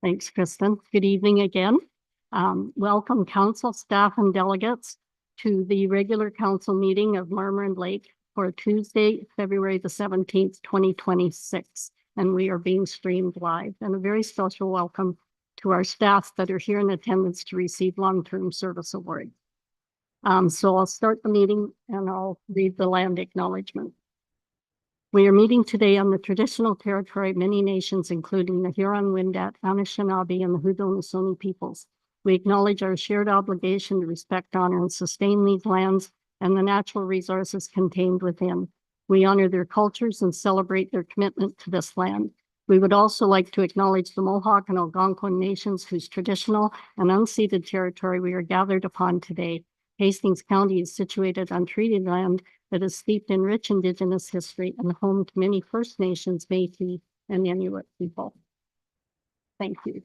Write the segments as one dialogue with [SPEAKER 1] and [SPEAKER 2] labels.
[SPEAKER 1] Thanks, Kristen. Good evening again. Welcome council staff and delegates to the regular council meeting of Marmorant Lake for Tuesday, February the 17th, 2026. And we are being streamed live. And a very special welcome to our staff that are here in attendance to receive long-term service award. So I'll start the meeting and I'll read the land acknowledgement. We are meeting today on the traditional territory of many nations, including the Huron-Wendat, Anishinaabe, and the Haudenosaunee peoples. We acknowledge our shared obligation to respect, honor, and sustain these lands and the natural resources contained within. We honor their cultures and celebrate their commitment to this land. We would also like to acknowledge the Mohawk and Algonquin nations whose traditional and unceded territory we are gathered upon today. Hastings County is situated on treaty land that is steeped in rich Indigenous history and home to many First Nations, Métis, and Inuit people. Thank you.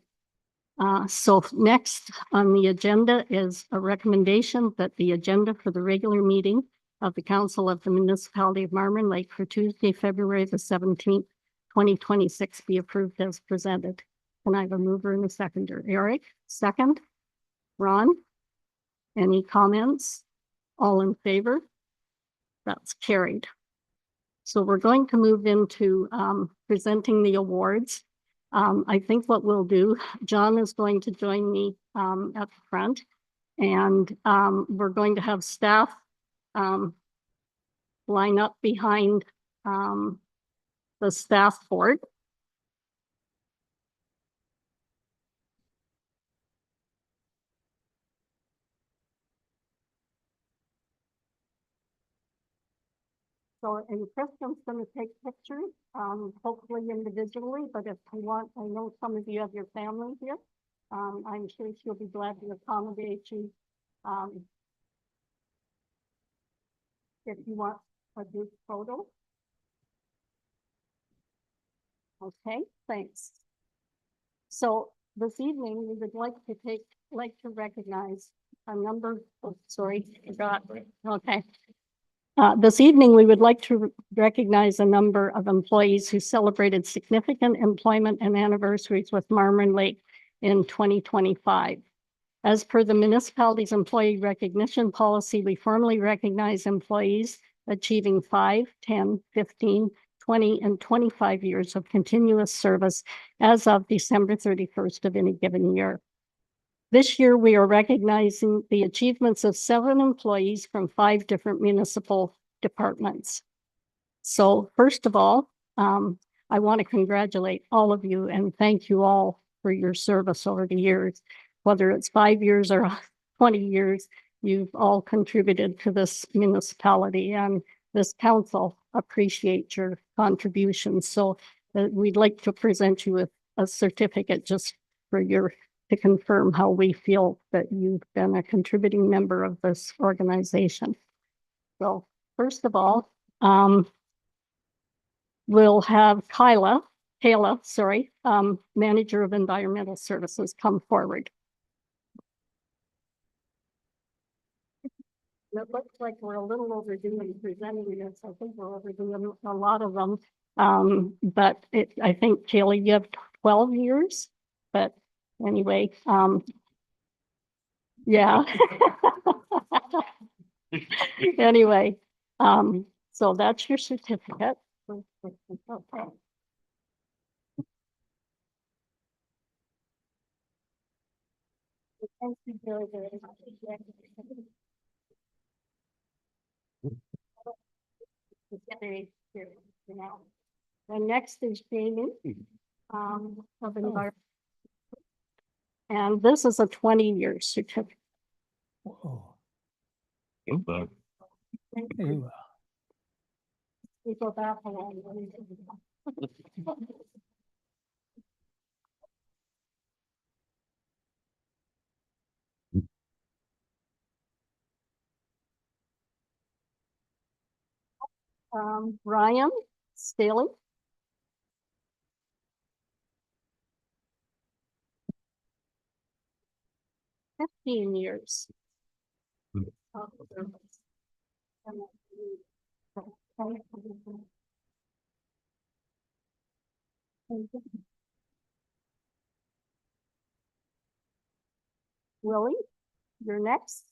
[SPEAKER 1] So next on the agenda is a recommendation that the agenda for the regular meeting of the Council of the Municipality of Marmorant Lake for Tuesday, February the 17th, 2026 be approved as presented. Can I have a mover and a seconder? Eric, second. Ron, any comments? All in favor? That's carried. So we're going to move into presenting the awards. I think what we'll do, John is going to join me at the front, and we're going to have staff line up behind the staff board. So, and Kristen's going to take pictures, hopefully individually, but if you want, I know some of you have your family here. I'm sure she'll be glad to accommodate you. If you want a group photo. Okay, thanks. So this evening, we would like to recognize a number, oh, sorry, forgot. Okay. This evening, we would like to recognize a number of employees who celebrated significant employment and anniversaries with Marmorant Lake in 2025. As per the municipality's employee recognition policy, we formally recognize employees achieving 5, 10, 15, 20, and 25 years of continuous service as of December 31st of any given year. This year, we are recognizing the achievements of 7 employees from 5 different municipal departments. So first of all, I want to congratulate all of you and thank you all for your service over the years. Whether it's 5 years or 20 years, you've all contributed to this municipality, and this council appreciate your contributions. So we'd like to present you with a certificate just for to confirm how we feel that you've been a contributing member of this organization. So first of all, we'll have Kayla, Manager of Environmental Services, come forward. It looks like we're a little overdue in presenting this. I think we're overdoing a lot of them. But I think, Kayla, you have 12 years, but anyway, yeah. Anyway, so that's your certificate. Okay. Thank you very, very much. And next is Jamie of Environment. And this is a 20-year certificate.
[SPEAKER 2] Whoa.
[SPEAKER 1] Thank you. We go back along. Ryan Staley. "15 years. Willie, you're next.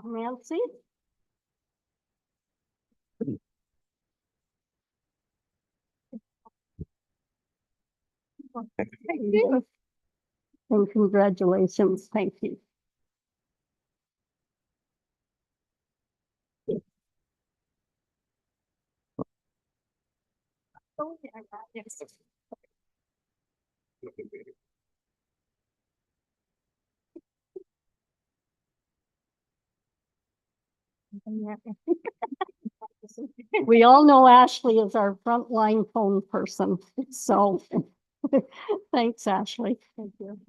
[SPEAKER 1] Nancy. Thank you. And congratulations. Thank you. We all know Ashley is our frontline phone person, so thanks, Ashley. Thank you.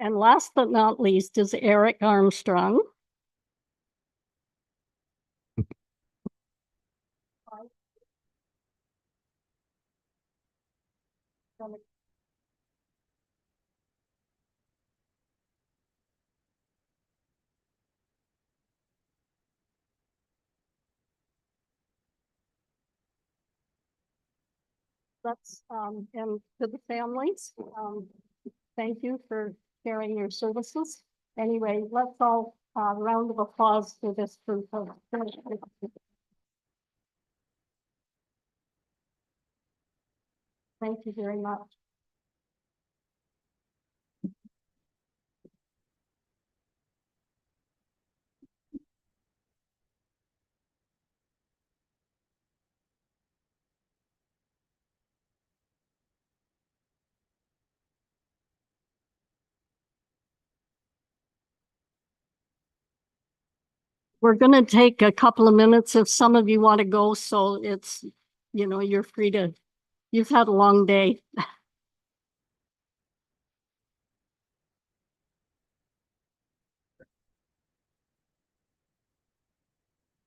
[SPEAKER 1] And last but not least is Eric Armstrong. That's and to the families, thank you for sharing your services. Anyway, let's all round of applause for this group of. Thank you very much. We're going to take a couple of minutes if some of you want to go. So it's, you're free to, you've had a long day.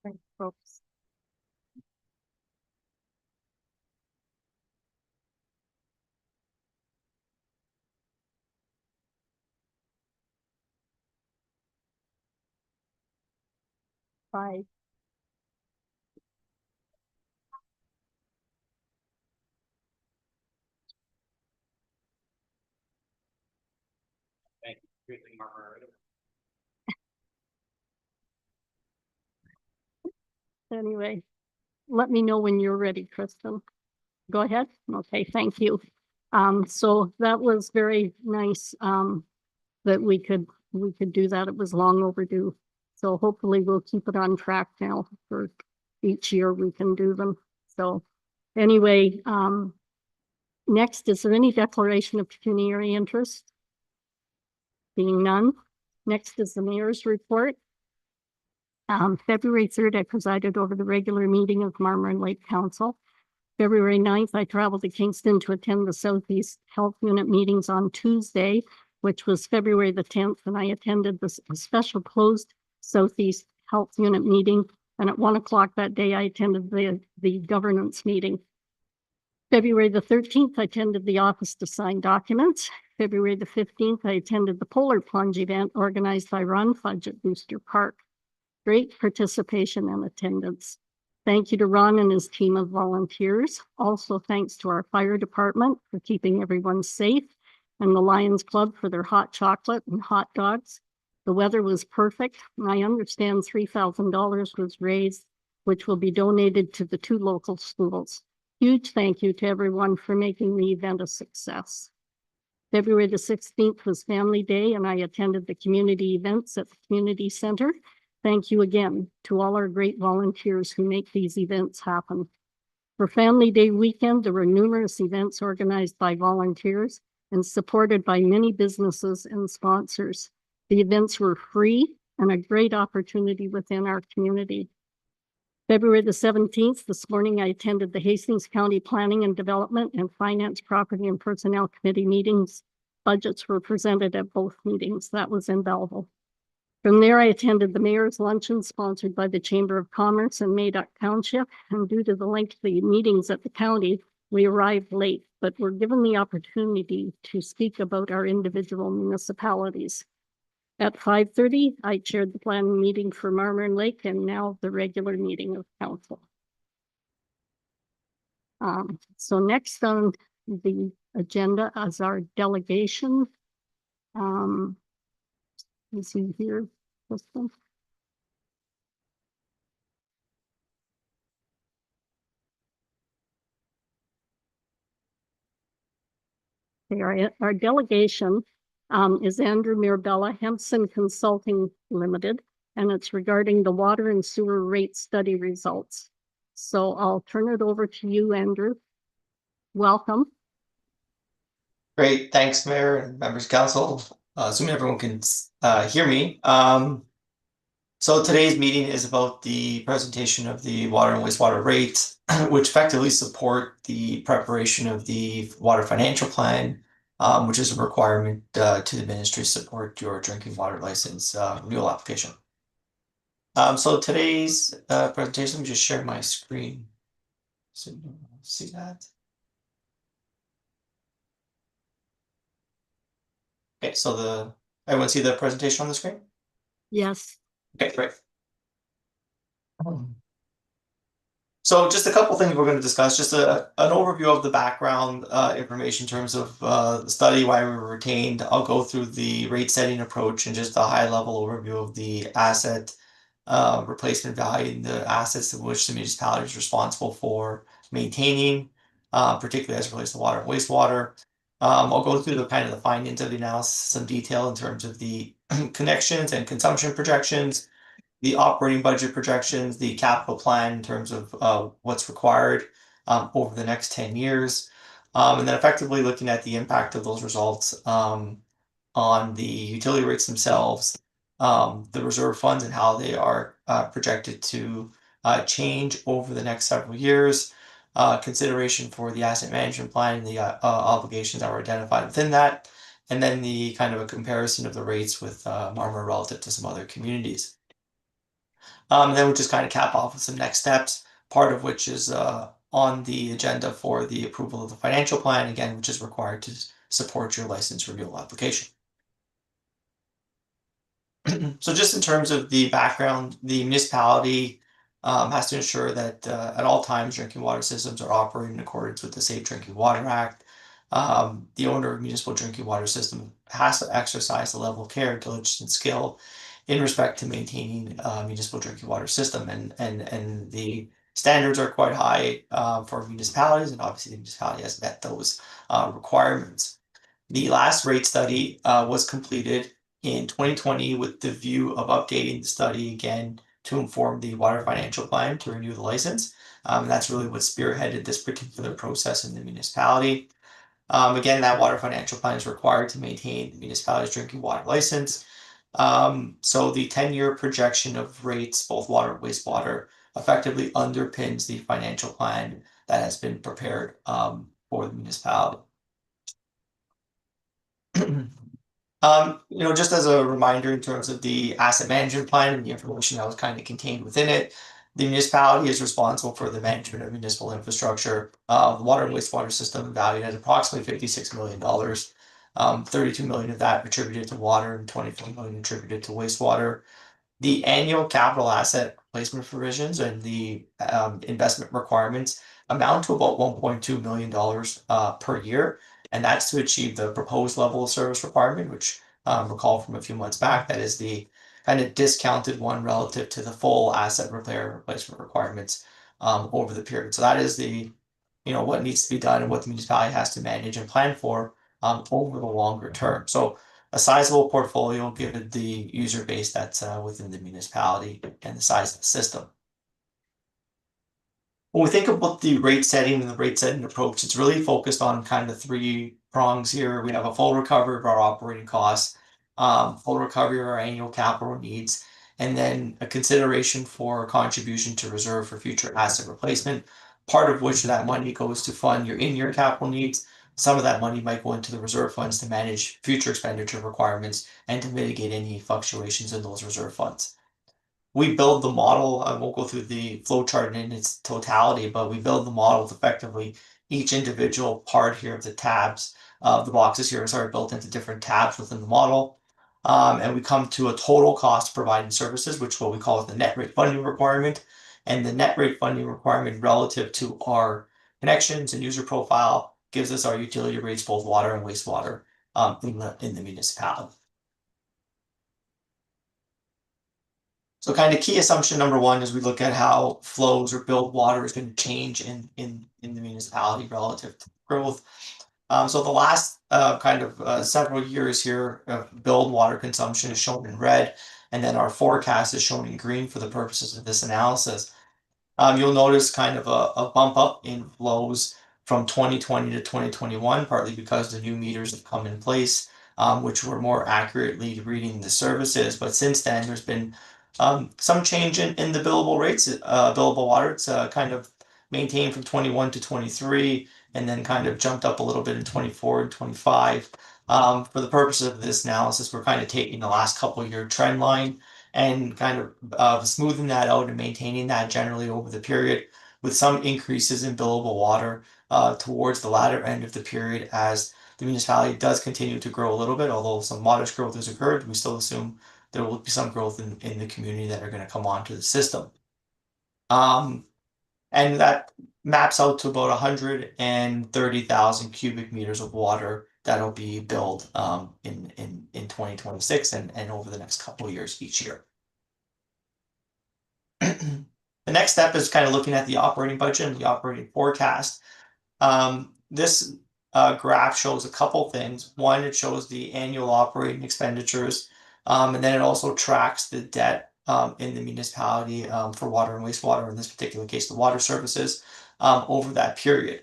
[SPEAKER 1] Thanks, folks. Bye.
[SPEAKER 2] Thank you.
[SPEAKER 1] Anyway, let me know when you're ready, Kristen. Go ahead. Okay, thank you. So that was very nice, that we could do that. It was long overdue. So hopefully we'll keep it on track now for each year we can do them. So anyway, next, is there any declaration of pecuniary interest? Being none. Next is the mayor's report. February 3rd, I presided over the regular meeting of Marmor Lake Council. February 9th, I traveled to Kingston to attend the Southeast Health Unit meetings on Tuesday, which was February the 10th, and I attended the special closed Southeast Health Unit meeting. And at 1 o'clock that day, I attended the governance meeting. February the 13th, I attended the office to sign documents. February the 15th, I attended the Polar Plunge event organized by Ron Fudge at Booster Park. Great participation and attendance. Thank you to Ron and his team of volunteers. Also, thanks to our fire department for keeping everyone safe, and the Lions Club for their hot chocolate and hot dogs. The weather was perfect, and I understand $3,000 was raised, which will be donated to the 2 local schools. Huge thank you to everyone for making the event a success. February the 16th was Family Day, and I attended the community events at the community center. Thank you again to all our great volunteers who make these events happen. For Family Day weekend, there were numerous events organized by volunteers and supported by many businesses and sponsors. The events were free and a great opportunity within our community. February the 17th, this morning, I attended the Hastings County Planning and Development and Finance Property and Personnel Committee meetings. Budgets were presented at both meetings. That was in Belleville. From there, I attended the Mayor's Luncheon sponsored by the Chamber of Commerce in Madoc Township. And due to the lengthy meetings at the county, we arrived late, but were given the opportunity to speak about our individual municipalities. At 5:30, I chaired the planning meeting for Marmor Lake and now the regular meeting of council. So next on the agenda is our delegation. You see here, this one. Our delegation is Andrew Mirabella, Hempson Consulting Limited, and it's regarding the water and sewer rate study results. So I'll turn it over to you, Andrew. Welcome.
[SPEAKER 2] Great, thanks, Mayor and members of council. Assuming everyone can hear me. So today's meeting is about the presentation of the water and wastewater rates, which effectively support the preparation of the water financial plan, which is a requirement to the ministry to support your drinking water license renewal application. So today's presentation, let me just share my screen so you can see that. Okay, so everyone see the presentation on the screen?
[SPEAKER 1] Yes.
[SPEAKER 2] Okay, great. So just a couple things we're going to discuss, just an overview of the background information in terms of the study, why we were retained. I'll go through the rate setting approach and just a high level overview of the asset replacement value and the assets in which the municipality is responsible for maintaining, particularly as it relates to water and wastewater. I'll go through the kind of the findings of the analysis, some detail in terms of the connections and consumption projections, the operating budget projections, the capital plan in terms of what's required over the next 10 years, and then effectively looking at the impact of those results on the utility rates themselves, the reserve funds and how they are projected to change over the next several years, consideration for the asset management plan and the obligations that were identified within that, and then the kind of a comparison of the rates with Marmor relative to some other communities. And then we'll just kind of cap off with some next steps, part of which is on the agenda for the approval of the financial plan, again, which is required to support your license renewal application. So just in terms of the background, the municipality has to ensure that at all times drinking water systems are operating in accordance with the Safe Drinking Water Act. The owner of a municipal drinking water system has to exercise a level of care, diligence, and skill in respect to maintaining a municipal drinking water system, and the standards are quite high for municipalities, and obviously the municipality has met those requirements. The last rate study was completed in 2020 with the view of updating the study again to inform the water financial plan to renew the license. That's really what spearheaded this particular process in the municipality. Again, that water financial plan is required to maintain the municipality's drinking water license. So the 10-year projection of rates, both water and wastewater, effectively underpins the financial plan that has been prepared for the municipality. Just as a reminder in terms of the asset management plan and the information that was kind of contained within it, the municipality is responsible for the management of municipal infrastructure. The water and wastewater system valued at approximately $56 million. 32 million of that attributed to water and 24 million attributed to wastewater. The annual capital asset replacement provisions and the investment requirements amount to about $1.2 million per year. And that's to achieve the proposed level of service requirement, which recall from a few months back, that is the kind of discounted one relative to the full asset repair and replacement requirements over the period. So that is the, what needs to be done and what the municipality has to manage and plan for over the longer term. So a sizable portfolio given the user base that's within the municipality and the size of the system. When we think about the rate setting and the rate setting approach, it's really focused on kind of three prongs here. We have a full recovery of our operating costs, full recovery of our annual capital needs, and then a consideration for contribution to reserve for future asset replacement, part of which that money goes to fund your in-year capital needs. Some of that money might go into the reserve funds to manage future expenditure requirements and to mitigate any fluctuations in those reserve funds. We build the model. I won't go through the flow chart in its totality, but we build the model effectively. Each individual part here of the tabs, the boxes here are built into different tabs within the model. And we come to a total cost of providing services, which is what we call the net rate funding requirement. And the net rate funding requirement relative to our connections and user profile gives us our utility rates, both water and wastewater, in the municipality. So kind of key assumption number one is we look at how flows or billed water is going to change in the municipality relative to growth. So the last several years here of billed water consumption is shown in red, and then our forecast is shown in green for the purposes of this analysis. You'll notice kind of a bump up in flows from 2020 to 2021, partly because the new meters have come in place, which were more accurately reading the services. But since then, there's been some change in the billable rates, billable water. It's kind of maintained from 21 to 23, and then kind of jumped up a little bit in 24 and 25. For the purpose of this analysis, we're kind of taking the last couple year trend line and kind of smoothing that out and maintaining that generally over the period, with some increases in billable water towards the latter end of the period as the municipality does continue to grow a little bit. Although some modest growth has occurred, we still assume there will be some growth in the community that are going to come onto the system. And that maps out to about 130,000 cubic meters of water that'll be billed in 2026 and over the next couple of years each year. The next step is kind of looking at the operating budget and the operating forecast. This graph shows a couple things. One, it shows the annual operating expenditures, and then it also tracks the debt in the municipality for water and wastewater, in this particular case, the water services, over that period.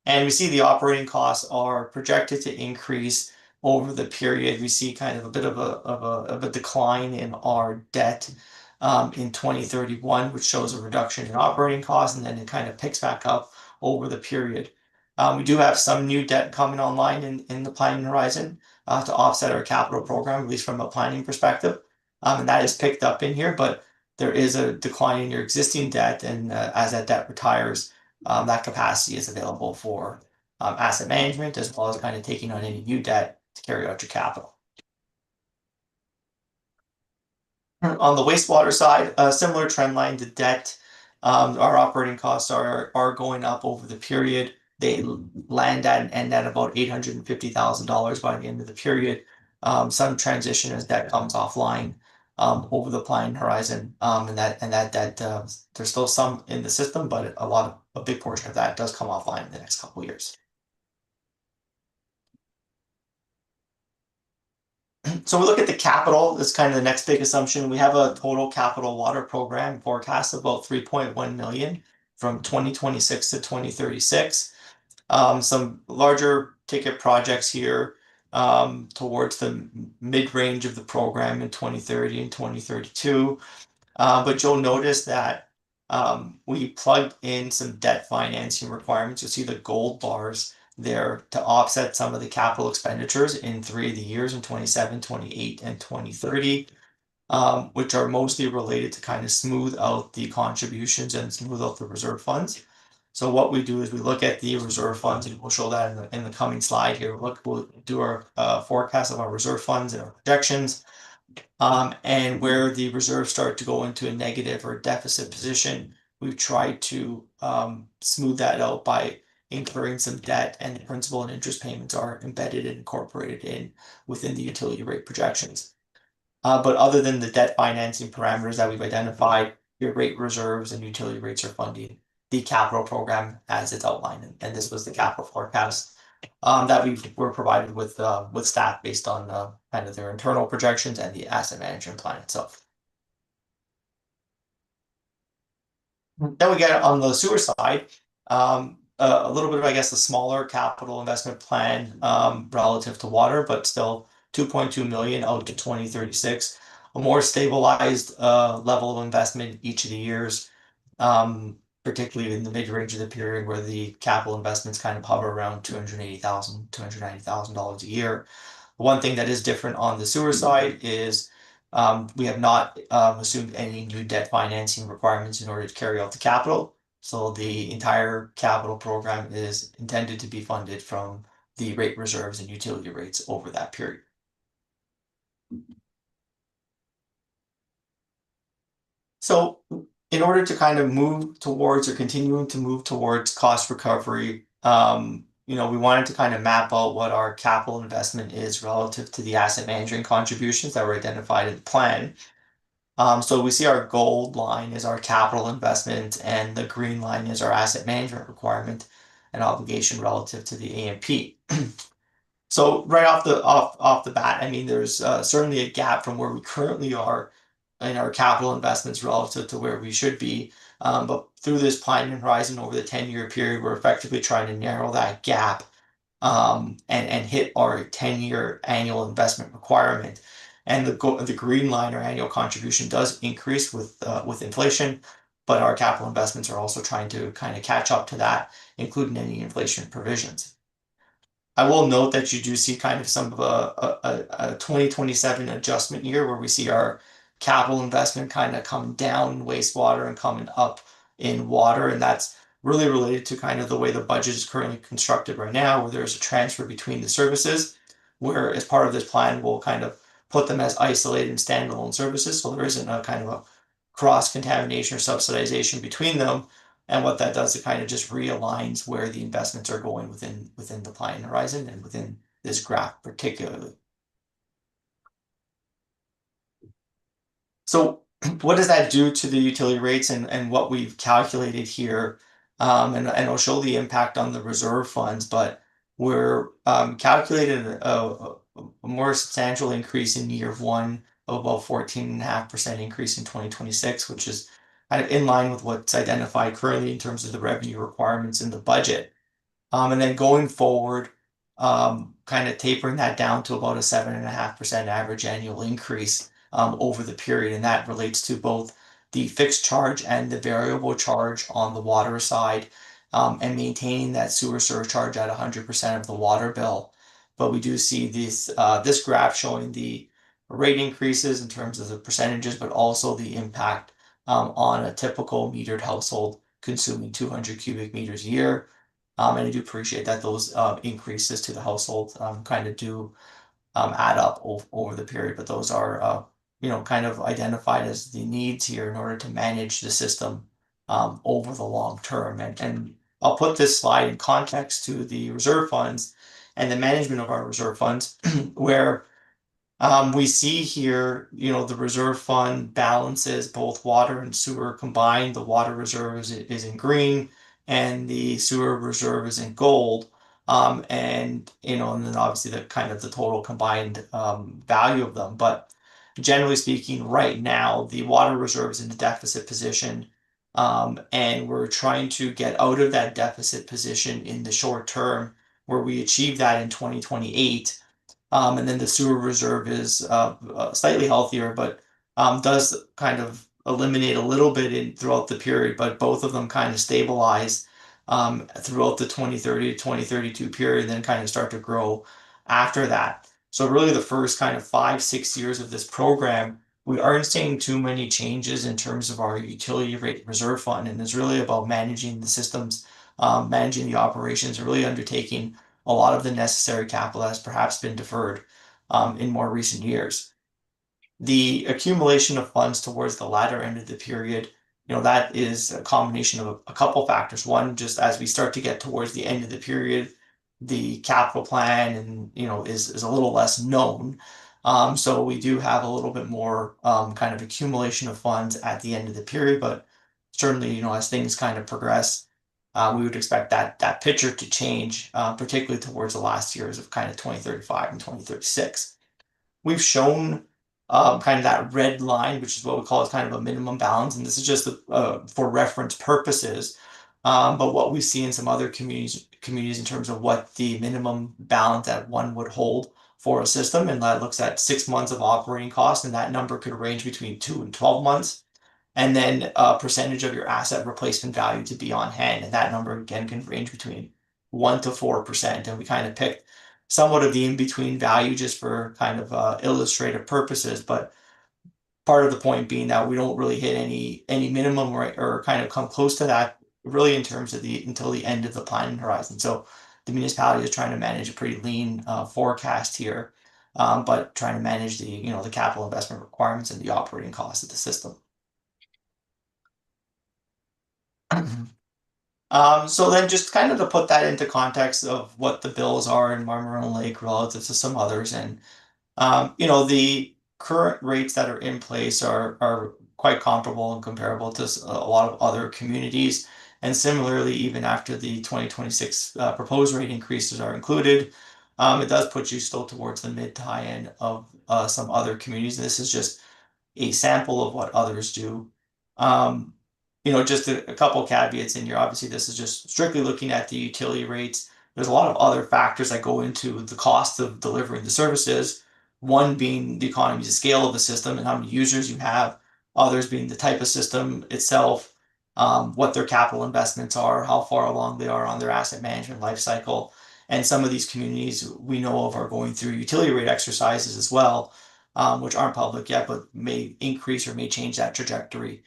[SPEAKER 2] And we see the operating costs are projected to increase over the period. We see kind of a bit of a decline in our debt in 2031, which shows a reduction in operating costs, and then it kind of picks back up over the period. We do have some new debt coming online in the planning horizon to offset our capital program, at least from a planning perspective. And that is picked up in here, but there is a decline in your existing debt, and as that debt retires, that capacity is available for asset management, as well as kind of taking on any new debt to carry out your capital. On the wastewater side, a similar trend line to debt. Our operating costs are going up over the period. They land at and at about $850,000 by the end of the period. Some transition as debt comes offline over the planning horizon, and that there's still some in the system, but a big portion of that does come offline in the next couple of years. So we look at the capital. That's kind of the next big assumption. We have a total capital water program forecast of about 3.1 million from 2026 to 2036. Some larger ticket projects here towards the mid-range of the program in 2030 and 2032. But you'll notice that we plugged in some debt financing requirements. You'll see the gold bars there to offset some of the capital expenditures in 3 of the years in 27, 28, and 2030, which are mostly related to kind of smooth out the contributions and smooth out the reserve funds. So what we do is we look at the reserve funds, and we'll show that in the coming slide here. We'll do our forecast of our reserve funds and our projections, and where the reserves start to go into a negative or deficit position, we've tried to smooth that out by incurring some debt, and the principal and interest payments are embedded and incorporated in within the utility rate projections. But other than the debt financing parameters that we've identified, your rate reserves and utility rates are funding the capital program as it's outlined. And this was the capital forecast that we were provided with staff based on kind of their internal projections and the asset management plan itself. Then we get on the sewer side, a little bit of, I guess, a smaller capital investment plan relative to water, but still 2.2 million out to 2036. A more stabilized level of investment each of the years, particularly in the mid-range of the period where the capital investments kind of hover around $280,000, $290,000 a year. One thing that is different on the sewer side is we have not assumed any new debt financing requirements in order to carry out the capital. So the entire capital program is intended to be funded from the rate reserves and utility rates over that period. So in order to kind of move towards or continuing to move towards cost recovery, we wanted to kind of map out what our capital investment is relative to the asset management contributions that were identified in the plan. So we see our gold line is our capital investment, and the green line is our asset management requirement and obligation relative to the AMP. So right off the bat, I mean, there's certainly a gap from where we currently are in our capital investments relative to where we should be. But through this planning horizon over the 10-year period, we're effectively trying to narrow that gap and hit our 10-year annual investment requirement. And the green line or annual contribution does increase with inflation, but our capital investments are also trying to kind of catch up to that, including any inflation provisions. I will note that you do see kind of some of a 2027 adjustment year where we see our capital investment kind of coming down in wastewater and coming up in water. And that's really related to kind of the way the budget is currently constructed right now, where there's a transfer between the services, where as part of this plan, we'll kind of put them as isolated and standalone services. So there isn't a kind of a cross contamination or subsidization between them. And what that does, it kind of just realigns where the investments are going within the planning horizon and within this graph particularly. So what does that do to the utility rates and what we've calculated here? And I'll show the impact on the reserve funds, but we're calculated a more substantial increase in year one of about 14.5% increase in 2026, which is kind of in line with what's identified currently in terms of the revenue requirements in the budget. And then going forward, kind of tapering that down to about a 7.5% average annual increase over the period. And that relates to both the fixed charge and the variable charge on the water side, and maintaining that sewer surcharge at 100% of the water bill. But we do see this graph showing the rate increases in terms of the percentages, but also the impact on a typical metered household consuming 200 cubic meters a year. And I do appreciate that those increases to the household kind of do add up over the period, but those are kind of identified as the needs here in order to manage the system over the long term. And I'll put this slide in context to the reserve funds and the management of our reserve funds, where we see here, the reserve fund balances both water and sewer combined. The water reserve is in green and the sewer reserve is in gold. And then obviously the kind of the total combined value of them. But generally speaking, right now, the water reserve is in a deficit position. And we're trying to get out of that deficit position in the short term, where we achieve that in 2028. And then the sewer reserve is slightly healthier, but does kind of eliminate a little bit throughout the period, but both of them kind of stabilize throughout the 2030 to 2032 period, then kind of start to grow after that. So really the first kind of 5-6 years of this program, we aren't seeing too many changes in terms of our utility rate reserve fund, and it's really about managing the systems, managing the operations, really undertaking a lot of the necessary capital has perhaps been deferred in more recent years. The accumulation of funds towards the latter end of the period, that is a combination of a couple factors. One, just as we start to get towards the end of the period, the capital plan and is a little less known. So we do have a little bit more kind of accumulation of funds at the end of the period, but certainly, as things kind of progress, we would expect that picture to change, particularly towards the last years of kind of 2035 and 2036. We've shown kind of that red line, which is what we call kind of a minimum balance, and this is just for reference purposes. But what we see in some other communities in terms of what the minimum balance that one would hold for a system, and that looks at 6 months of operating costs, and that number could range between 2 and 12 months. And then a percentage of your asset replacement value to be on hand, and that number again can range between 1 to 4%. And we kind of picked somewhat of the in-between value just for kind of illustrative purposes, but part of the point being that we don't really hit any minimum or kind of come close to that really in terms of until the end of the planning horizon. So the municipality is trying to manage a pretty lean forecast here, but trying to manage the capital investment requirements and the operating costs of the system. So then just kind of to put that into context of what the bills are in Marmaron Lake relative to some others, and the current rates that are in place are quite comparable and comparable to a lot of other communities. And similarly, even after the 2026 proposed rate increases are included, it does put you still towards the mid to high end of some other communities. And this is just a sample of what others do. Just a couple caveats in here. Obviously, this is just strictly looking at the utility rates. There's a lot of other factors that go into the cost of delivering the services. One being the economies of scale of the system and how many users you have. Others being the type of system itself, what their capital investments are, how far along they are on their asset management life cycle. And some of these communities we know of are going through utility rate exercises as well, which aren't public yet, but may increase or may change that trajectory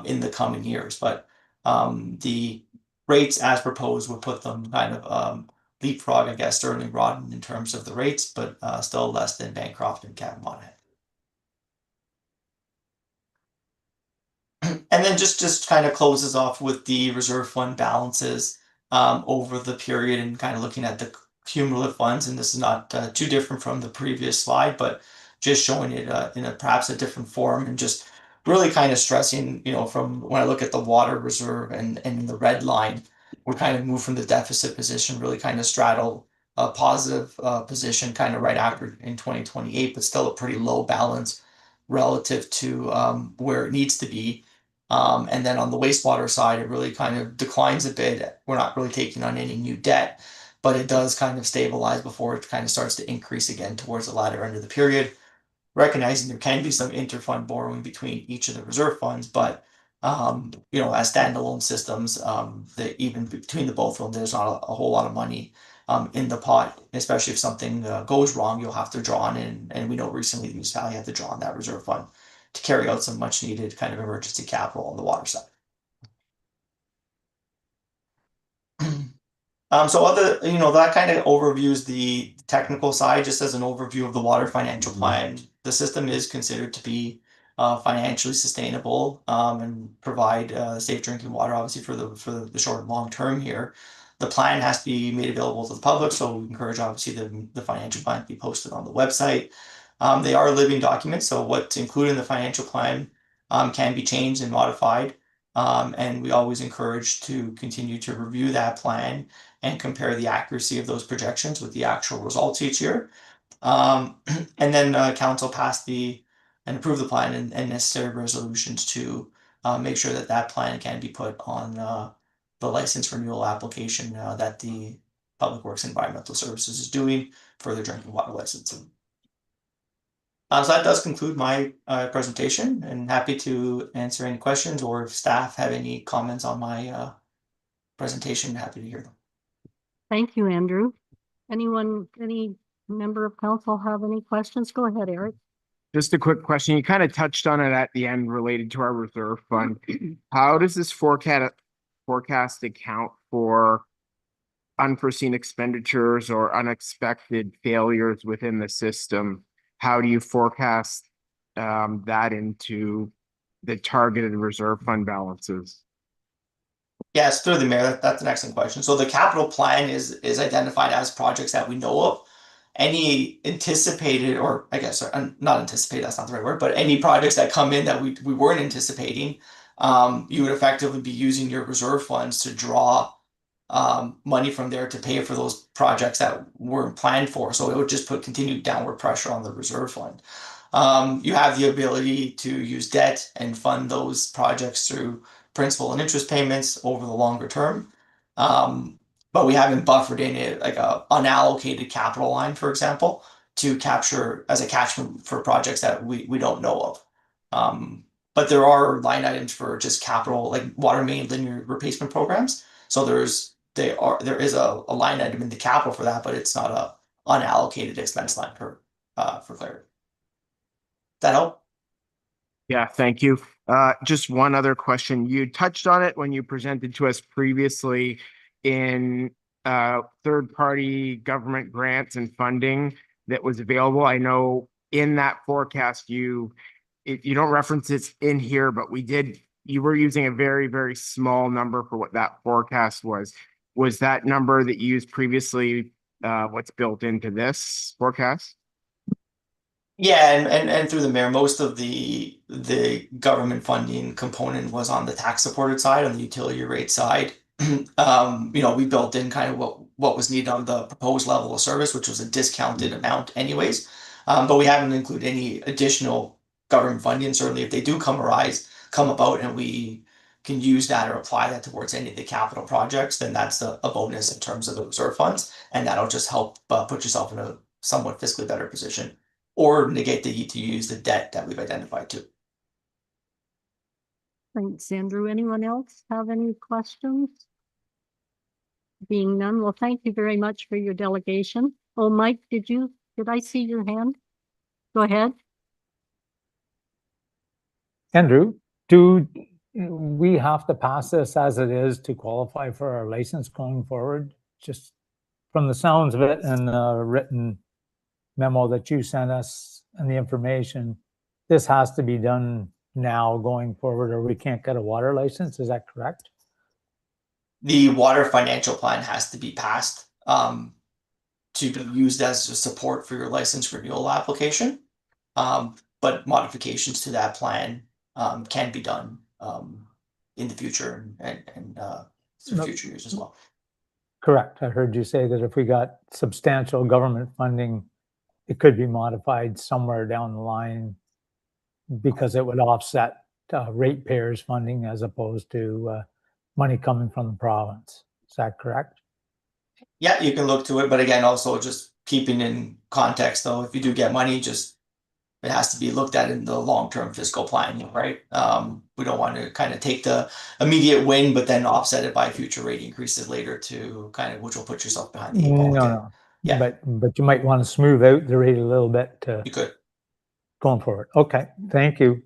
[SPEAKER 2] in the coming years. But the rates as proposed would put them kind of leapfrog, I guess, Sterling Rodden in terms of the rates, but still less than Bancroft and Catamount. And then just kind of closes off with the reserve fund balances over the period and kind of looking at the cumulative funds. And this is not too different from the previous slide, but just showing it in perhaps a different form and just really kind of stressing, from when I look at the water reserve and the red line, we kind of move from the deficit position, really kind of straddle a positive position kind of right after in 2028, but still a pretty low balance relative to where it needs to be. And then on the wastewater side, it really kind of declines a bit. We're not really taking on any new debt, but it does kind of stabilize before it kind of starts to increase again towards the latter end of the period. Recognizing there can be some interfund borrowing between each of the reserve funds, but as standalone systems, that even between the both of them, there's not a whole lot of money in the pot, especially if something goes wrong, you'll have to draw on in. And we know recently the municipality had to draw on that reserve fund to carry out some much needed kind of emergency capital on the water side. So that kind of overviews the technical side. Just as an overview of the water financial plan, the system is considered to be financially sustainable and provide safe drinking water, obviously for the short and long term here. The plan has to be made available to the public, so we encourage obviously the financial plan to be posted on the website. They are living documents, so what's included in the financial plan can be changed and modified. And we always encourage to continue to review that plan and compare the accuracy of those projections with the actual results each year. And then council passed and approved the plan and necessary resolutions to make sure that plan can be put on the license renewal application that the Public Works Environmental Services is doing for their drinking water licensing. So that does conclude my presentation, and happy to answer any questions, or if staff have any comments on my presentation, happy to hear them.
[SPEAKER 1] Thank you, Andrew. Any member of council have any questions? Go ahead, Eric.
[SPEAKER 3] Just a quick question. You kind of touched on it at the end related to our reserve fund. How does this forecast account for unforeseen expenditures or unexpected failures within the system? How do you forecast that into the targeted reserve fund balances?
[SPEAKER 2] Yes, through the mayor, that's an excellent question. So the capital plan is identified as projects that we know of. Any anticipated, or I guess not anticipated, that's not the right word, but any projects that come in that we weren't anticipating, you would effectively be using your reserve funds to draw money from there to pay for those projects that weren't planned for. So it would just put continued downward pressure on the reserve fund. You have the ability to use debt and fund those projects through principal and interest payments over the longer term. But we haven't buffered in it like a unallocated capital line, for example, to capture as a catchment for projects that we don't know of. But there are line items for just capital, like water main linear replacement programs. So there is a line item in the capital for that, but it's not a unallocated expense line for clarity. That help?
[SPEAKER 3] Yeah, thank you. Just one other question. You touched on it when you presented to us previously in third-party government grants and funding that was available. I know in that forecast you don't reference it in here, but you were using a very, very small number for what that forecast was. Was that number that you used previously what's built into this forecast?
[SPEAKER 2] Yeah, and through the mayor, most of the government funding component was on the tax supported side, on the utility rate side. We built in kind of what was needed on the proposed level of service, which was a discounted amount anyways. But we haven't included any additional government funding. Certainly, if they do come about, and we can use that or apply that towards any of the capital projects, then that's a bonus in terms of the reserve funds, and that'll just help put yourself in a somewhat fiscally better position, or negate the need to use the debt that we've identified too.
[SPEAKER 1] Thanks, Andrew. Anyone else have any questions? Being none, well, thank you very much for your delegation. Oh, Mike, did I see your hand? Go ahead.
[SPEAKER 4] Andrew, do we have to pass this as it is to qualify for our license going forward? Just from the sounds of it and the written memo that you sent us and the information, this has to be done now going forward, or we can't get a water license. Is that correct?
[SPEAKER 2] The water financial plan has to be passed to be used as a support for your license renewal application. But modifications to that plan can be done in the future and through future years as well.
[SPEAKER 4] Correct. I heard you say that if we got substantial government funding, it could be modified somewhere down the line because it would offset ratepayers funding as opposed to money coming from the province. Is that correct?
[SPEAKER 2] Yeah, you can look to it, but again, also just keeping in context though, if you do get money, it has to be looked at in the long-term fiscal planning, right? We don't want to kind of take the immediate win, but then offset it by future rate increases later to kind of, which will put yourself behind the eight ball again.
[SPEAKER 4] No.
[SPEAKER 2] Yeah.
[SPEAKER 4] But you might want to smooth out the rate a little bit
[SPEAKER 2] You could.
[SPEAKER 4] going forward. Okay, thank you.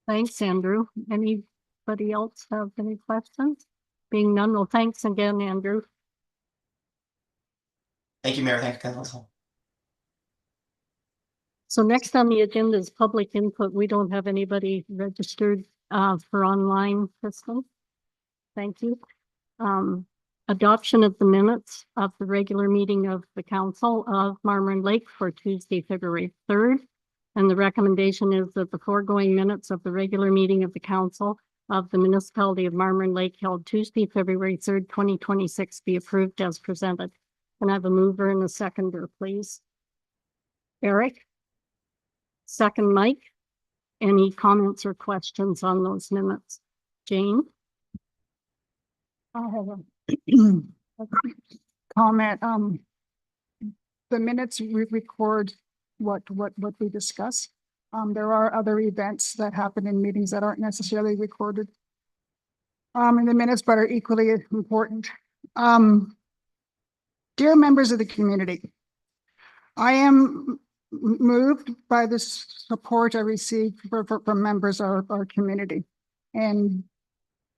[SPEAKER 1] Thanks, Andrew. Anybody else have any questions? Being none, well, thanks again, Andrew.
[SPEAKER 2] Thank you, Mayor. Thank you, Council.
[SPEAKER 1] So next on the agenda is public input. We don't have anybody registered for online system. Thank you. Adoption of the minutes of the regular meeting of the Council of Marmorand Lake for Tuesday, February 3rd. And the recommendation is that the foregoing minutes of the regular meeting of the Council of the Municipality of Marmorand Lake held Tuesday, February 3rd, 2026 be approved as presented. Can I have a mover and a seconder, please? Eric? Second, Mike. Any comments or questions on those minutes? Jane?
[SPEAKER 5] I have a comment. The minutes record what we discuss. There are other events that happen in meetings that aren't necessarily recorded in the minutes, but are equally important. Dear members of the community, I am moved by the support I received from members of our community, and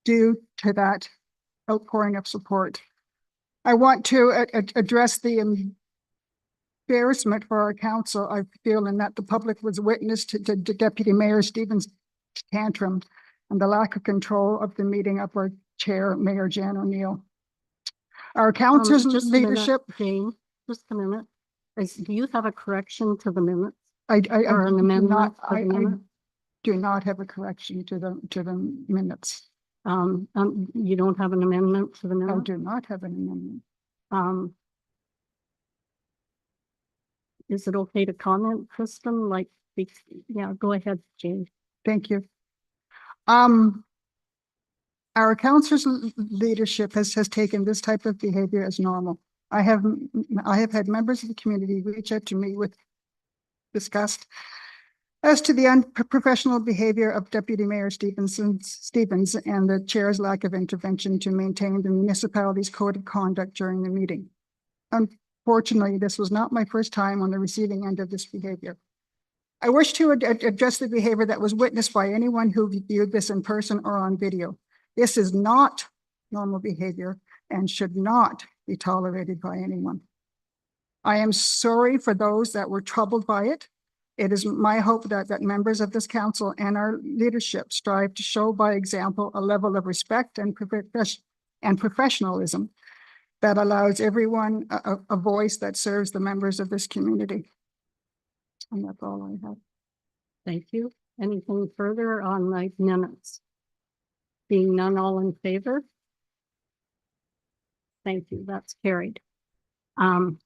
[SPEAKER 5] due to that outpouring of support, I want to address the embarrassment for our council I feel in that the public was witness to Deputy Mayor Stephen's tantrum and the lack of control of the meeting of our chair, Mayor Jan O'Neill. Our council's leadership.
[SPEAKER 1] Jane, just a minute. Do you have a correction to the minutes?
[SPEAKER 5] I
[SPEAKER 1] Or an amendment?
[SPEAKER 5] I do not have a correction to the minutes.
[SPEAKER 1] You don't have an amendment to the
[SPEAKER 5] I
[SPEAKER 1] minutes?
[SPEAKER 5] do not have an amendment.
[SPEAKER 1] Is it okay to comment, Kristen? Like, speak. Yeah, go ahead, Jane.
[SPEAKER 5] Thank you. Our council's leadership has taken this type of behavior as normal. I have had members of the community reach out to me with disgust as to the unprofessional behavior of Deputy Mayor Stevens and the chair's lack of intervention to maintain the municipality's code of conduct during the meeting. Unfortunately, this was not my first time on the receiving end of this behavior. I wish to address the behavior that was witnessed by anyone who viewed this in person or on video. This is not normal behavior and should not be tolerated by anyone. I am sorry for those that were troubled by it. It is my hope that members of this council and our leadership strive to show by example a level of respect and professionalism that allows everyone a voice that serves the members of this community. And that's all I have.
[SPEAKER 1] Thank you. Anything further on the minutes? Being none, all in favor? Thank you. That's carried.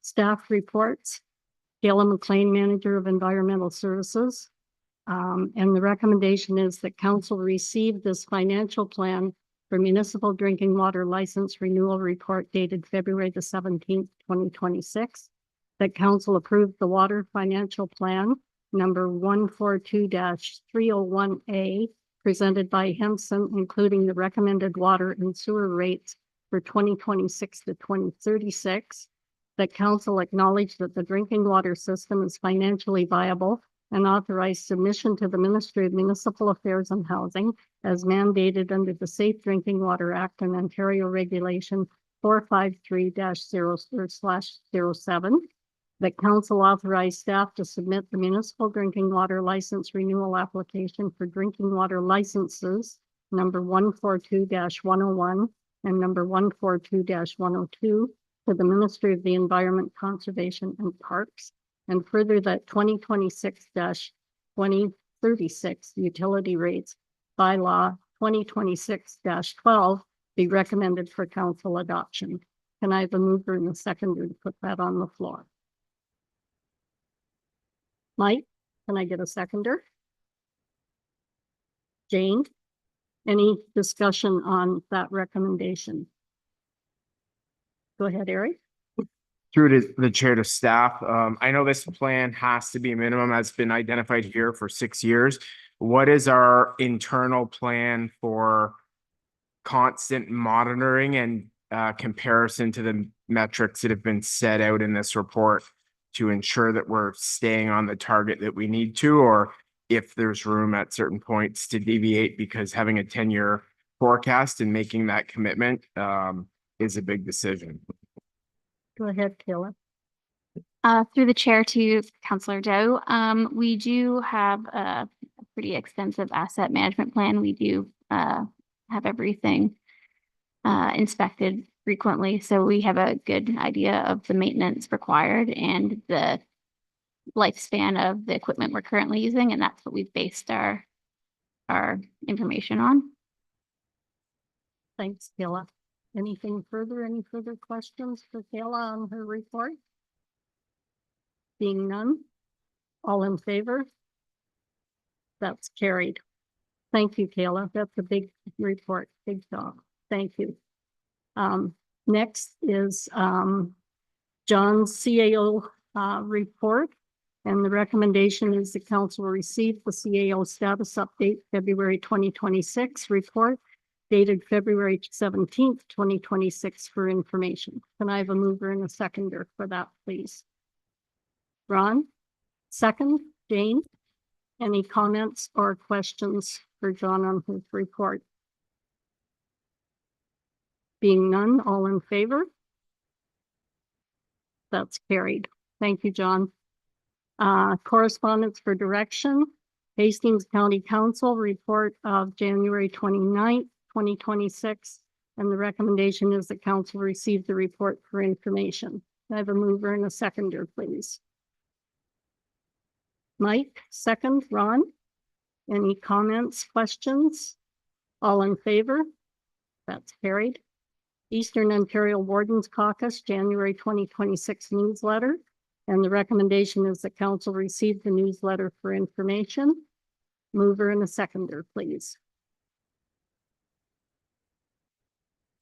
[SPEAKER 1] Staff reports. Kayla McLean, Manager of Environmental Services. And the recommendation is that council receive this financial plan for municipal drinking water license renewal report dated February the 17th, 2026. That council approved the water financial plan number 142-301A presented by Henson, including the recommended water and sewer rates for 2026 to 2036. That council acknowledged that the drinking water system is financially viable and authorized submission to the Ministry of Municipal Affairs and Housing as mandated under the Safe Drinking Water Act and Ontario Regulation 453-0/07. That council authorized staff to submit the municipal drinking water license renewal application for drinking water licenses number 142-101 and number 142-102 to the Ministry of the Environment, Conservation and Parks, and further that 2026-2036 utility rates by law 2026-12 be recommended for council adoption. Can I have a mover and a seconder to put that on the floor? Mike, can I get a seconder? Jane, any discussion on that recommendation? Go ahead, Eric.
[SPEAKER 3] Through to the chair to staff, I know this plan has to be a minimum that's been identified here for 6 years. What is our internal plan for constant monitoring and comparison to the metrics that have been set out in this report to ensure that we're staying on the target that we need to, or if there's room at certain points to deviate, because having a 10-year forecast and making that commitment is a big decision.
[SPEAKER 1] Go ahead, Kayla.
[SPEAKER 6] Through the chair to Councillor Dow, we do have a pretty extensive asset management plan. We do have everything inspected frequently, so we have a good idea of the maintenance required and the lifespan of the equipment we're currently using, and that's what we've based our information on.
[SPEAKER 1] Thanks, Kayla. Anything further? Any further questions for Kayla on her report? Being none, all in favor? That's carried. Thank you, Kayla. That's a big report. Big job. Thank you. Next is John's CAO report. And the recommendation is the council receive the CAO status update February 2026 report dated February 17th, 2026 for information. Can I have a mover and a seconder for that, please? Ron, second. Jane, any comments or questions for John on his report? Being none, all in favor? That's carried. Thank you, John. Correspondence for direction. Hastings County Council report of January 29th, 2026. And the recommendation is that council receive the report for information. I have a mover and a seconder, please. Mike, second. Ron, any comments, questions? All in favor? That's carried. Eastern Ontario Wardens Caucus, January 2026 newsletter. And the recommendation is that council receive the newsletter for information. Mover and a seconder, please.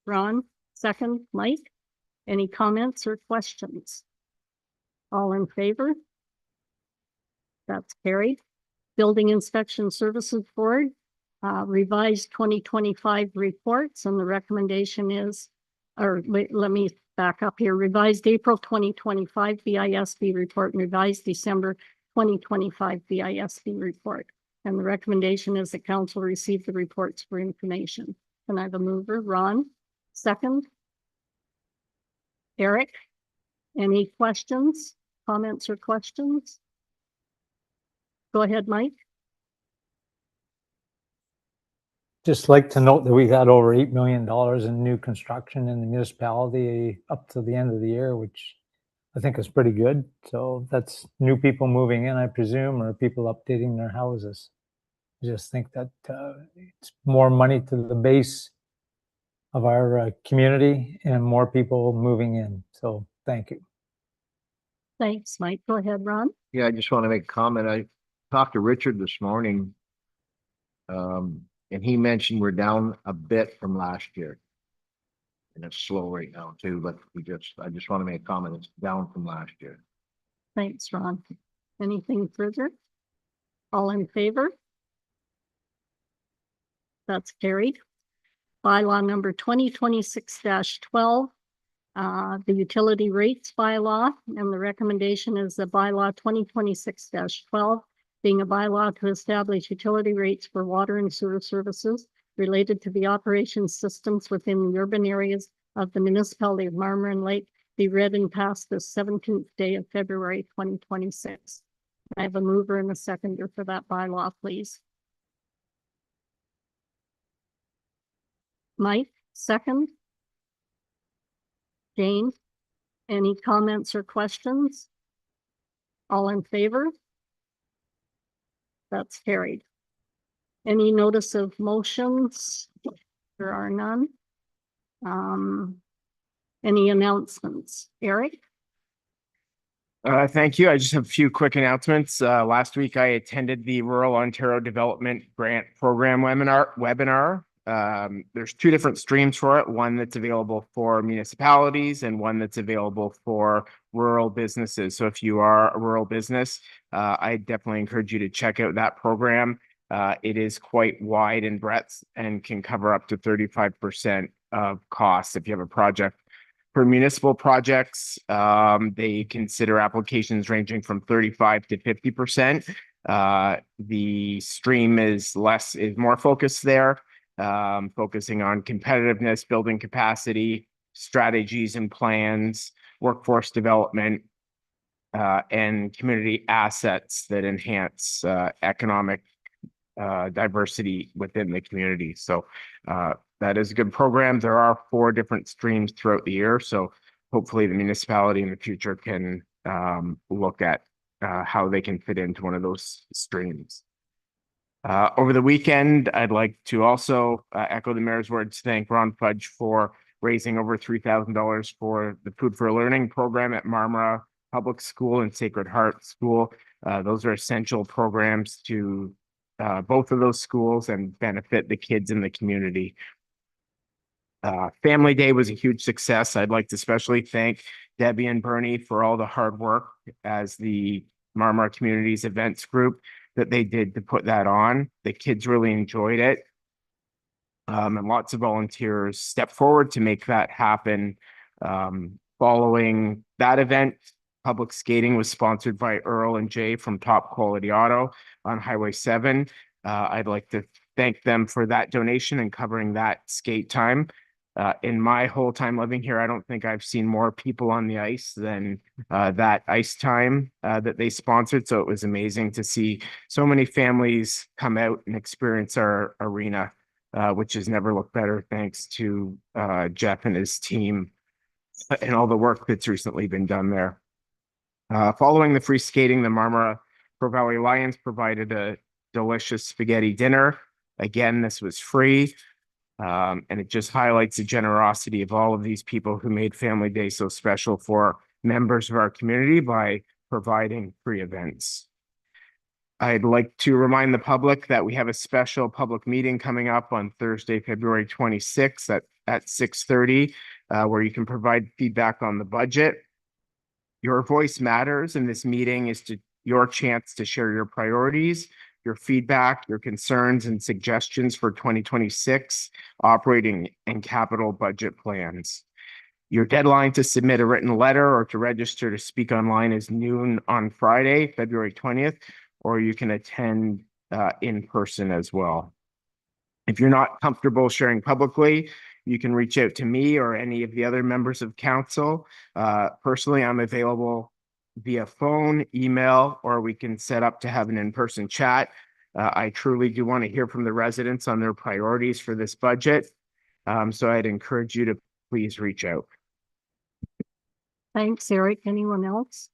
[SPEAKER 1] Ron, second. Mike, any comments or questions? All in favor? That's carried. Building Inspection Services Board, revised 2025 reports, and the recommendation is, or wait, let me back up here, revised April 2025 BISB report and revised December 2025 BISB report. And the recommendation is that council receive the reports for information. Can I have a mover? Ron, second. Eric, any questions, comments or questions? Go ahead, Mike.
[SPEAKER 4] Just like to note that we got over $8 million in new construction in the municipality up to the end of the year, which I think is pretty good. So that's new people moving in, I presume, or people updating their houses. I just think that it's more money to the base of our community and more people moving in. So thank you.
[SPEAKER 1] Thanks, Mike. Go ahead, Ron.
[SPEAKER 7] Yeah, I just want to make a comment. I talked to Richard this morning. And he mentioned we're down a bit from last year. And it's slow right now too, but I just want to make a comment. It's down from last year.
[SPEAKER 1] Thanks, Ron. Anything further? All in favor? That's carried. Bylaw number 2026-12, the utility rates bylaw, and the recommendation is the bylaw 2026-12, being a bylaw to establish utility rates for water and sewer services related to the operation systems within the urban areas of the municipality of Marmora Lake, be read and passed the 17th day of February 2026. I have a mover and a seconder for that bylaw, please. Mike, second. Jane, any comments or questions? All in favor? That's carried. Any notice of motions? There are none. Any announcements? Eric?
[SPEAKER 3] Thank you. I just have a few quick announcements. Last week I attended the Rural Ontario Development Grant Program webinar. There's two different streams for it, one that's available for municipalities and one that's available for rural businesses. So if you are a rural business, I definitely encourage you to check out that program. It is quite wide in breadth and can cover up to 35% of costs. If you have a project for municipal projects, they consider applications ranging from 35 to 50%. The stream is more focused there. Focusing on competitiveness, building capacity, strategies and plans, workforce development, and community assets that enhance economic diversity within the community. So that is a good program. There are 4 different streams throughout the year. So hopefully the municipality in the future can look at how they can fit into one of those streams. Over the weekend, I'd like to also echo the mayor's words, thank Ron Fudge for raising over $3,000 for the Food for Learning program at Marmora Public School and Sacred Heart School. Those are essential programs to both of those schools and benefit the kids in the community. Family Day was a huge success. I'd like to especially thank Debbie and Bernie for all the hard work as the Marmora Communities Events Group that they did to put that on. The kids really enjoyed it. And lots of volunteers stepped forward to make that happen. Following that event, public skating was sponsored by Earl and Jay from Top Quality Auto on Highway 7. I'd like to thank them for that donation and covering that skate time. In my whole time living here, I don't think I've seen more people on the ice than that ice time that they sponsored. So it was amazing to see so many families come out and experience our arena, which has never looked better thanks to Jeff and his team and all the work that's recently been done there. Following the free skating, the Marmora Pro Valley Lions provided a delicious spaghetti dinner. Again, this was free. And it just highlights the generosity of all of these people who made Family Day so special for members of our community by providing free events. I'd like to remind the public that we have a special public meeting coming up on Thursday, February 26th at 6:30, where you can provide feedback on the budget. Your voice matters, and this meeting is your chance to share your priorities, your feedback, your concerns and suggestions for 2026 operating and capital budget plans. Your deadline to submit a written letter or to register to speak online is noon on Friday, February 20th, or you can attend in person as well. If you're not comfortable sharing publicly, you can reach out to me or any of the other members of council. Personally, I'm available via phone, email, or we can set up to have an in-person chat. I truly do want to hear from the residents on their priorities for this budget. So I'd encourage you to please reach out.
[SPEAKER 1] Thanks, Eric. Anyone else?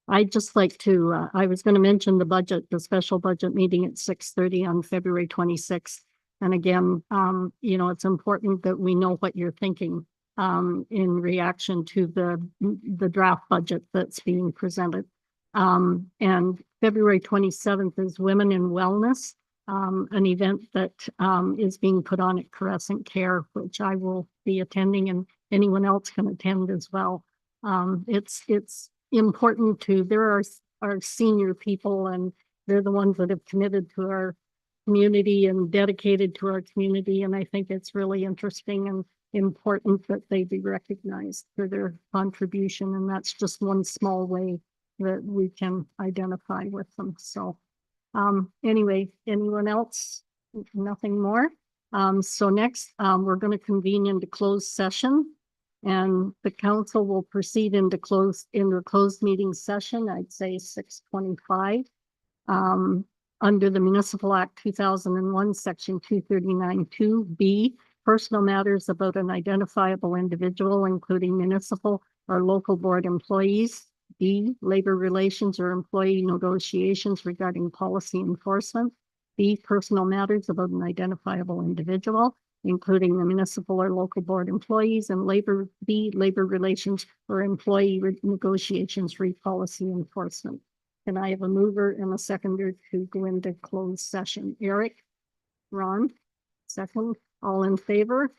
[SPEAKER 1] I'd just like to, I was going to mention the special budget meeting at 6:30 on February 26th. And again, it's important that we know what you're thinking in reaction to the draft budget that's being presented. And February 27th is Women in Wellness, an event that is being put on at Crescent Care, which I will be attending, and anyone else can attend as well. It's important there are our senior people, and they're the ones that have committed to our community and dedicated to our community. And I think it's really interesting and important that they be recognized for their contribution. And that's just one small way that we can identify with them. So anyway, anyone else? Nothing more. So next, we're going to convene into closed session, and the council will proceed into a closed meeting session. I'd say 6:25. Under the Municipal Act 2001, Section 239(2)(b), personal matters about an identifiable individual, including municipal or local board employees. B, labor relations or employee negotiations regarding policy enforcement. B, personal matters about an identifiable individual, including the municipal or local board employees, and B, labor relations or employee negotiations policy enforcement. Can I have a mover and a seconder to go into closed session? Eric, Ron, second, all in favor?